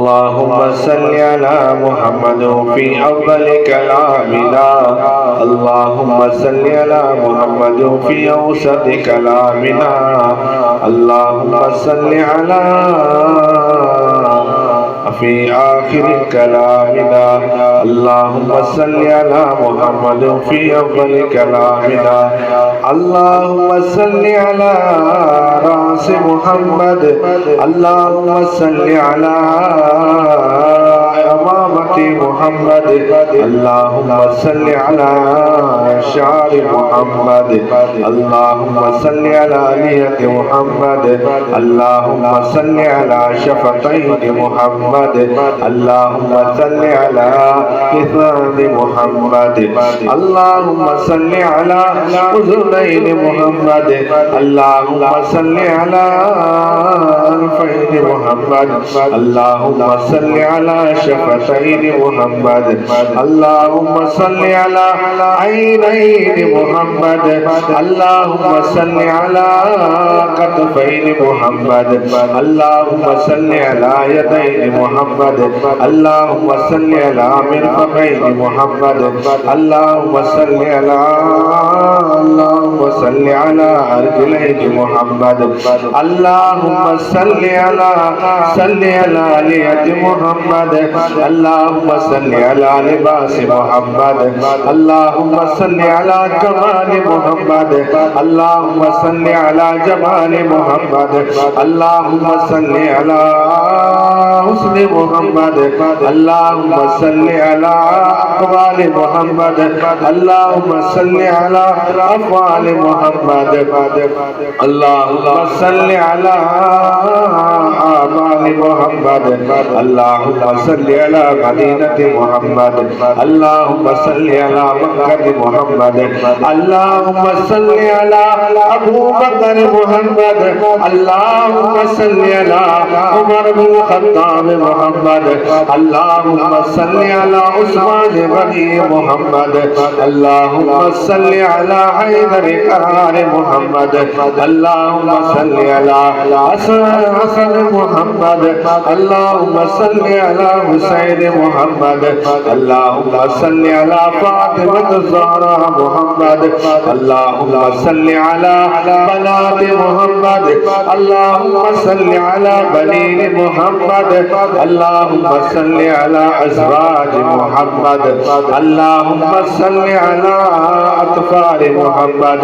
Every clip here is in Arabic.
اللهم صل على محمد في أول كلامنا اللهم صل على محمد في أوسط كلامنا اللهم صل على في آخر كلامنا اللهم صل على محمد في أول كلامنا اللهم صل على رأس محمد اللهم صل على أمامة محمد اللهم صل على شعر محمد اللهم صل على لحية محمد اللهم صل على شفتين محمد اللهم صل على لسان محمد اللهم صل على أذنين محمد اللهم صل على أنفين محمد اللهم صل على شفتين محمد اللهم صل على عينين محمد اللهم صل على كتفين محمد اللهم صل على يدين محمد اللهم صل على مرفقين محمد اللهم صل على رجلين محمد اللهم صل على لحية محمد اللهم صل على لباس محمد اللهم صل على كمال محمد اللهم صل على جمال محمد اللهم صل على حسن محمد اللهم صل على أقوال محمد اللهم صل على أفعال محمد اللهم صل على آباء محمد اللهم صل على مدينة محمد اللهم صل على مكة محمد اللهم صل على أبو بكر محمد اللهم صل على عمر بن الخطاب محمد اللهم صل على عثمان غني محمد اللهم صل على حيدر كرار محمد اللهم صل على حسن محمد اللهم صل على حسين محمد اللهم صل على فاطمة الزهراء محمد اللهم صل على بنات محمد اللهم صل على بنين محمد اللهم صل على أزواج محمد اللهم صل على أطفال محمد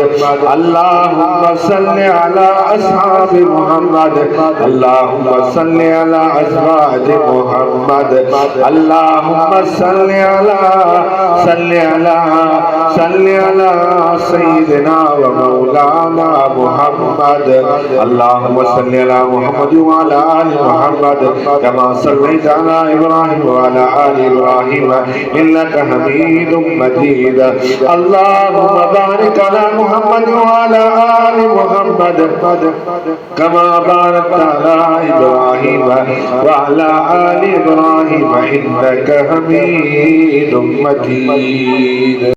اللهم صل على أصحاب محمد اللهم صل على أزواج محمد اللهم صل على سيدنا ومولانا محمد اللهم صل على محمد وعلى آل محمد كما صليت على إبراهيم وعلى آل إبراهيم إنك حميد مجيد اللهم بارك على محمد وعلى آل محمد كما باركت على إبراهيم وعلى آل إبراهيم إنك حميد مجيد